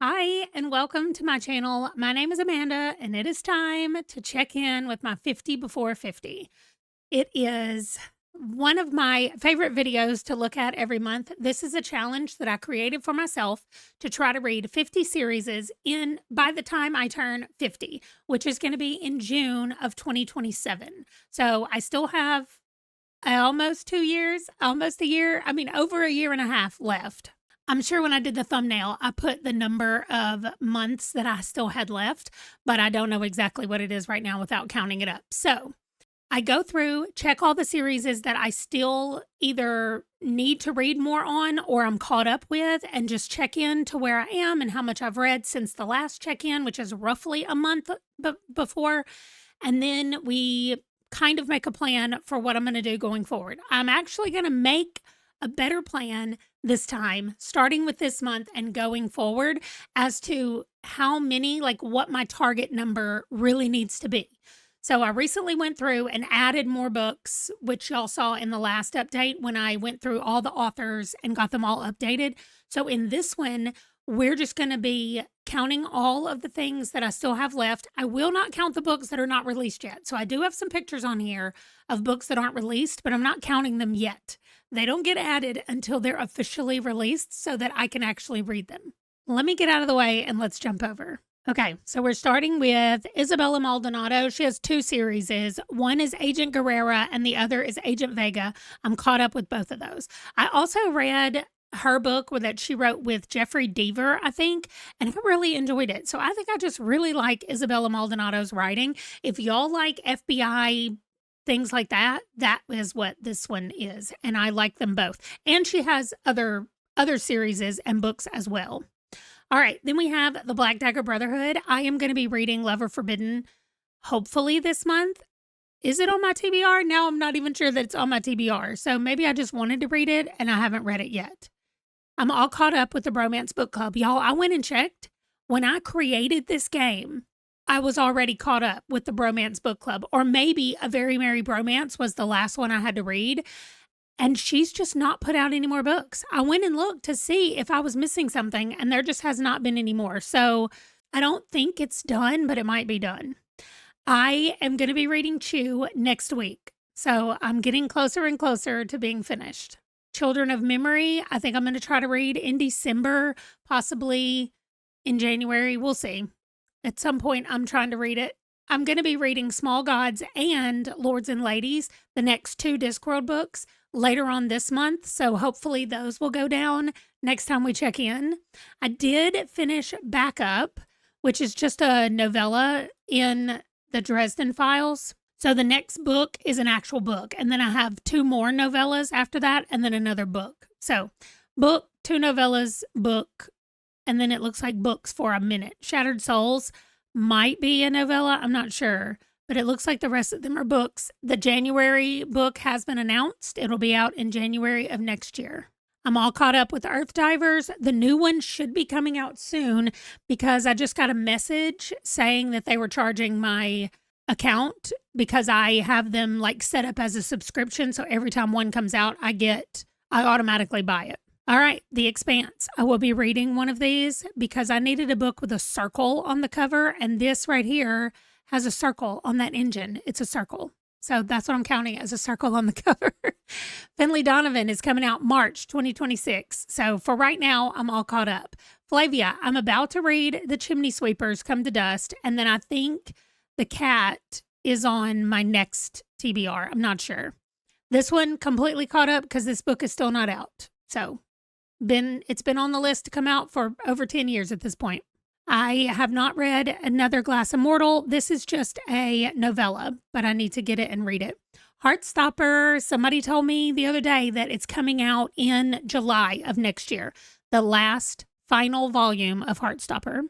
Hi, and welcome to my channel. My name is Amanda, and it is time to check in with my 50 before 50. It is one of my favorite videos to look at every month. This is a challenge that I created for myself to try to read 50 series in by the time I turn 50, which is going to be in June of 2027. So I still have almost 2 years, almost a year, over a year and a half left. I'm sure when I did the thumbnail, I put the number of months that I still had left, but I don't know exactly what it is right now without counting it up. So I go through, check all the series that I still either need to read more on or I'm caught up with, and just check in to where I am and how much I've read since the last check in, which is roughly a month before. And then we kind of make a plan for what I'm going to do going forward. I'm actually going to make a better plan this time, starting with this month and going forward, as to how many, like what my target number really needs to be. So I recently went through and added more books, which y'all saw in the last update when I went through all the authors and got them all updated. So in this one, we're just going to be counting all of the things that I still have left. I will not count the books that are not released yet. So I do have some pictures on here of books that aren't released, but I'm not counting them yet. They don't get added until they're officially released so that I can actually read them. Let me get out of the way and let's jump over. Okay, so we're starting with Isabella Maldonado. She has two series. One is Agent Guerrera and the other is Agent Vega. I'm caught up with both of those. I also read her book that she wrote with Jeffrey Deaver, I think, and I really enjoyed it. So I think I just really like Isabella Maldonado's writing. If y'all like FBI things like that, that is what this one is, and I like them both. And she has other series and books as well. All right, then we have the Black Dagger Brotherhood. I am going to be reading Lover Forbidden, hopefully this month. Is it on my TBR? Now I'm not even sure that it's on my TBR, so maybe I just wanted to read it and I haven't read it yet. I'm all caught up with the Bromance Book Club. Y'all, I went and checked. When I created this game, I was already caught up with the Bromance Book Club, or maybe A Very Merry Bromance was the last one I had to read. And she's just not put out any more books. I went and looked to see if I was missing something, and there just has not been any more. So I don't think it's done, but it might be done. I am going to be reading Chew next week. So I'm getting closer and closer to being finished. Children of Memory, I think I'm going to try to read in December, possibly in January. We'll see. At some point, I'm trying to read it. I'm going to be reading Small Gods and Lords and Ladies, the next two Discworld books, later on this month. So hopefully those will go down next time we check in. I did finish Backup, which is just a novella in the Dresden Files. So the next book is an actual book. And then I have two more novellas after that, and then another book. So book, two novellas, book, and then it looks like books for a minute. Shattered Souls might be a novella. I'm not sure. But it looks like the rest of them are books. The January book has been announced. It'll be out in January of next year. I'm all caught up with Earth Divers. The new one should be coming out soon because I just got a message saying that they were charging my account because I have them like set up as a subscription. So every time one comes out, I automatically buy it. All right, The Expanse. I will be reading one of these because I needed a book with a circle on the cover, and this right here has a circle on that engine. It's a circle. So that's what I'm counting as a circle on the cover. Finley Donovan is coming out March 2026. So for right now, I'm all caught up. Flavia, I'm about to read The Chimney Sweepers Come to Dust, and then I think The Cat is on my next TBR. I'm not sure. This one completely caught up because this book is still not out. So it's been on the list to come out for over 10 years at this point. I have not read Another Glass Immortal. This is just a novella, but I need to get it and read it. Heartstopper, somebody told me the other day that it's coming out in July of next year. The last final volume of Heartstopper.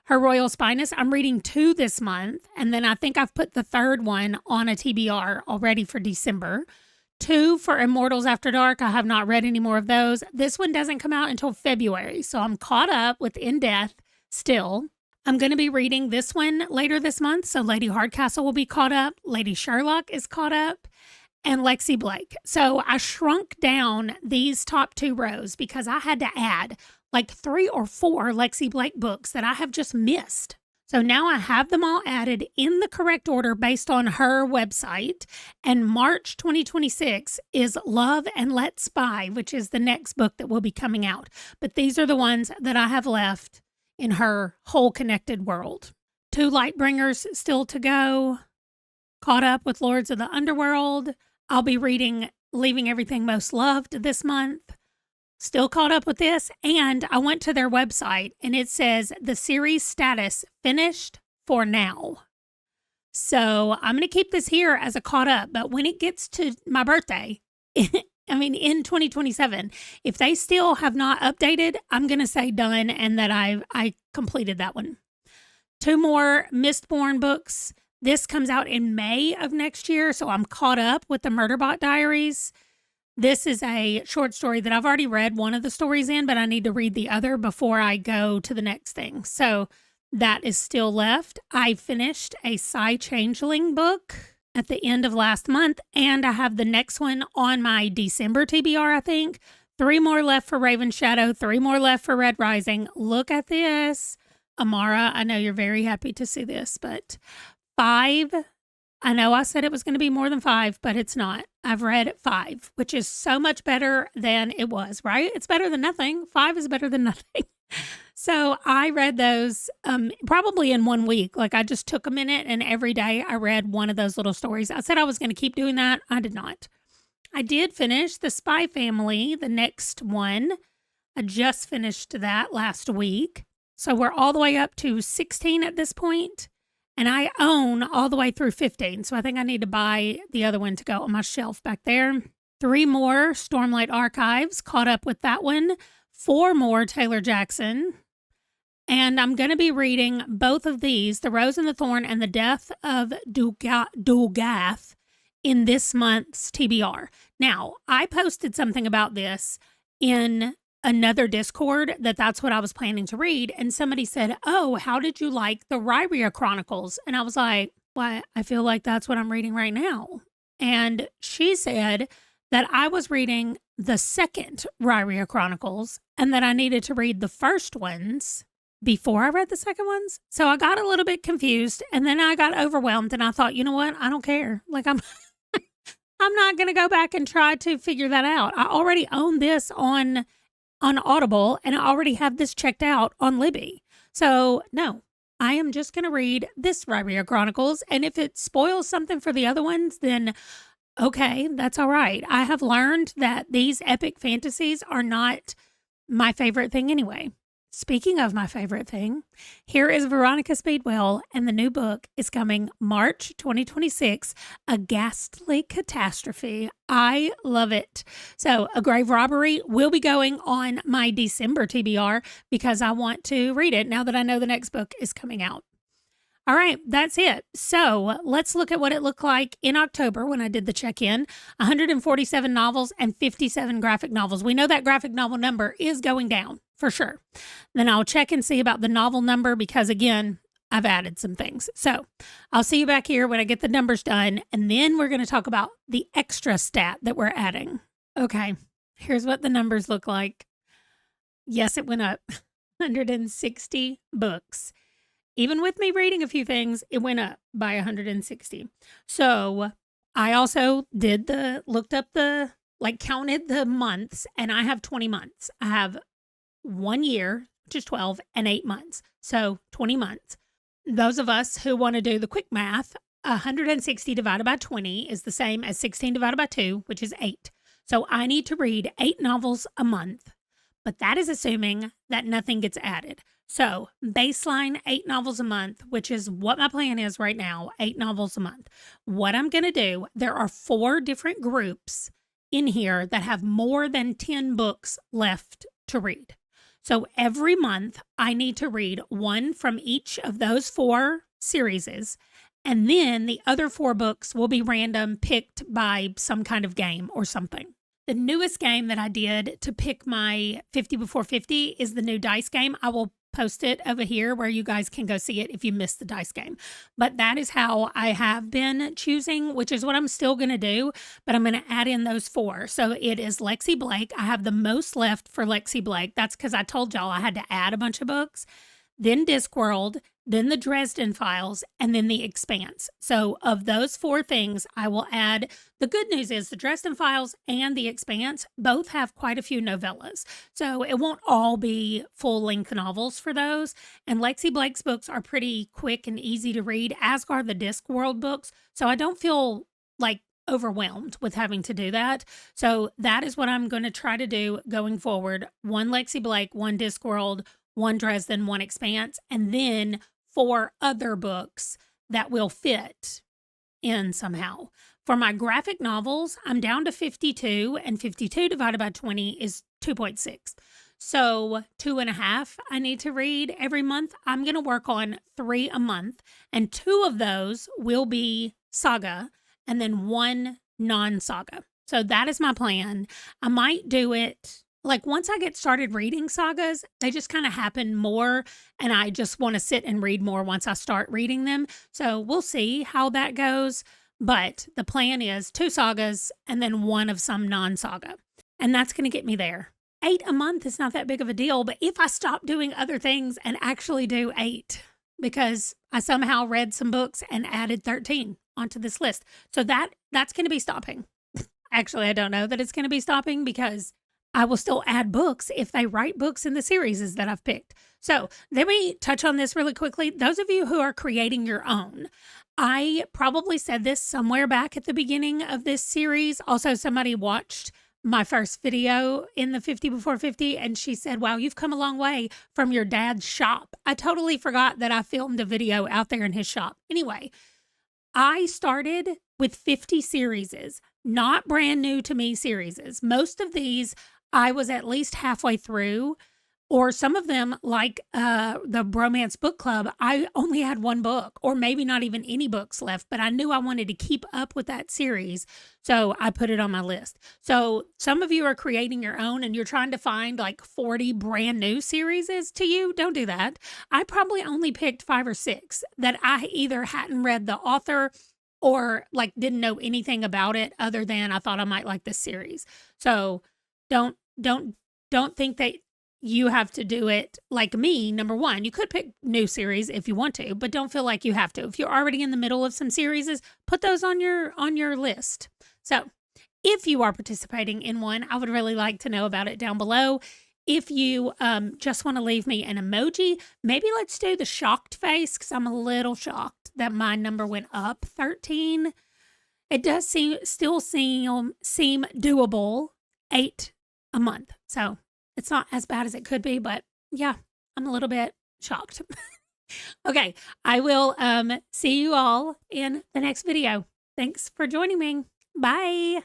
Her Royal Spinus, I'm reading 2 this month, and then I think I've put the third one on a TBR already for December. 2 for Immortals After Dark. I have not read any more of those. This one doesn't come out until February, so I'm caught up with In Death still. I'm going to be reading this one later this month, so Lady Hardcastle will be caught up. Lady Sherlock is caught up. And Lexi Blake. So I shrunk down these top 2 rows because I had to add like 3 or 4 Lexi Blake books that I have just missed. So now I have them all added in the correct order based on her website. And March 2026 is Love and Let Spy, which is the next book that will be coming out. But these are the ones that I have left in her whole connected world. 2 Lightbringers still to go. Caught up with Lords of the Underworld. I'll be reading Leaving Everything Most Loved this month. Still caught up with this, and I went to their website, and it says the series status finished for now. So I'm going to keep this here as a caught up, but when it gets to my birthday, in 2027, if they still have not updated, I'm going to say done and that I completed that one. 2 more Mistborn books. This comes out in May of next year, so I'm caught up with the Murderbot Diaries. This is a short story that I've already read one of the stories in, but I need to read the other before I go to the next thing. So that is still left. I finished a Changeling book at the end of last month, and I have the next one on my December TBR, I think. 3 more left for Raven Shadow, 3 more left for Red Rising. Look at this. Amara, I know you're very happy to see this, but 5. I know I said it was going to be more than 5, but it's not. I've read 5, which is so much better than it was, right? It's better than nothing. 5 is better than nothing. So I read those probably in 1 week. Like I just took a minute and every day I read one of those little stories. I said I was going to keep doing that. I did not. I did finish The Spy Family, the next one. I just finished that last week. So we're all the way up to 16 at this point. And I own all the way through 15, so I think I need to buy the other one to go on my shelf back there. 3 more Stormlight Archives, caught up with that one. 4 more Taylor Jackson. And I'm going to be reading both of these, The Rose and the Thorn and The Death of Dulgath, in this month's TBR. Now, I posted something about this in another Discord that's what I was planning to read. And somebody said, oh, how did you like the Ryria Chronicles? And I was like, well, I feel like that's what I'm reading right now. And she said that I was reading the second Ryria Chronicles and that I needed to read the first ones before I read the second ones. So I got a little bit confused and then I got overwhelmed and I thought, you know what? I don't care. Like I'm not going to go back and try to figure that out. I already own this on Audible, and I already have this checked out on Libby. So, no, I am just going to read this Ryria Chronicles, and if it spoils something for the other ones, then okay, that's all right. I have learned that these epic fantasies are not my favorite thing anyway. Speaking of my favorite thing, here is Veronica Speedwell, and the new book is coming March 2026, A Ghastly Catastrophe. I love it. So, A Grave Robbery will be going on my December TBR because I want to read it now that I know the next book is coming out. All right, that's it. So let's look at what it looked like in October when I did the check-in. 147 novels and 57 graphic novels. We know that graphic novel number is going down for sure. Then I'll check and see about the novel number because, again, I've added some things. So I'll see you back here when I get the numbers done, and then we're going to talk about the extra stat that we're adding. Okay, here's what the numbers look like. Yes, it went up. 160 books. Even with me reading a few things, it went up by 160. So I also counted the months, and I have 20 months. I have 1 year, which is 12, and 8 months. So 20 months. Those of us who want to do the quick math, 160 divided by 20 is the same as 16 divided by 2, which is 8. So I need to read 8 novels a month, but that is assuming that nothing gets added. So baseline 8 novels a month, which is what my plan is right now, 8 novels a month. What I'm going to do, there are 4 different groups in here that have more than 10 books left to read. So every month I need to read 1 from each of those 4 series, and then the other 4 books will be random, picked by some kind of game or something. The newest game that I did to pick my 50 before 50 is the new dice game. I will post it over here where you guys can go see it if you missed the dice game. But that is how I have been choosing, which is what I'm still going to do, but I'm going to add in those 4. So it is Lexi Blake. I have the most left for Lexi Blake. That's because I told y'all I had to add a bunch of books. Then Discworld, then the Dresden Files, and then the Expanse. So of those 4 things, I will add. The good news is the Dresden Files and the Expanse both have quite a few novellas. So it won't all be full-length novels for those. And Lexi Blake's books are pretty quick and easy to read, as are the Discworld books. So I don't feel like overwhelmed with having to do that. So that is what I'm going to try to do going forward. 1 Lexi Blake, 1 Discworld, 1 Dresden, 1 Expanse, and then 4 other books that will fit in somehow. For my graphic novels, I'm down to 52, and 52 divided by 20 is 2.6. So 2.5 I need to read every month. I'm going to work on 3 a month, and 2 of those will be saga, and then 1 non-saga. So that is my plan. I might do it like once I get started reading sagas, they just kind of happen more, and I just want to sit and read more once I start reading them. So we'll see how that goes. But the plan is 2 sagas and then 1 of some non-saga. And that's going to get me there. 8 a month is not that big of a deal, but if I stop doing other things and actually do 8, because I somehow read some books and added 13 onto this list. So that's going to be stopping. Actually, I don't know that it's going to be stopping because I will still add books if they write books in the series that I've picked. So let me touch on this really quickly. Those of you who are creating your own, I probably said this somewhere back at the beginning of this series. Also, somebody watched my first video in the 50 Before 50, and she said, wow, you've come a long way from your dad's shop. I totally forgot that I filmed a video out there in his shop. Anyway, I started with 50 series, not brand new to me series. Most of these I was at least halfway through, or some of them, like the Bromance Book Club, I only had 1 book, or maybe not even any books left, but I knew I wanted to keep up with that series, so I put it on my list. So some of you are creating your own, and you're trying to find like 40 brand new series to you. Don't do that. I probably only picked 5 or 6 that I either hadn't read the author or like didn't know anything about it other than I thought I might like this series. So don't think that you have to do it like me. Number 1, you could pick new series if you want to, but don't feel like you have to. If you're already in the middle of some series, put those on your list. So if you are participating in one, I would really like to know about it down below. If you just want to leave me an emoji, maybe let's do the shocked face, because I'm a little shocked that my number went up 13. It does still seem doable. 8 a month. So it's not as bad as it could be, but yeah, I'm a little bit shocked. Okay, I will see you all in the next video. Thanks for joining me. Bye.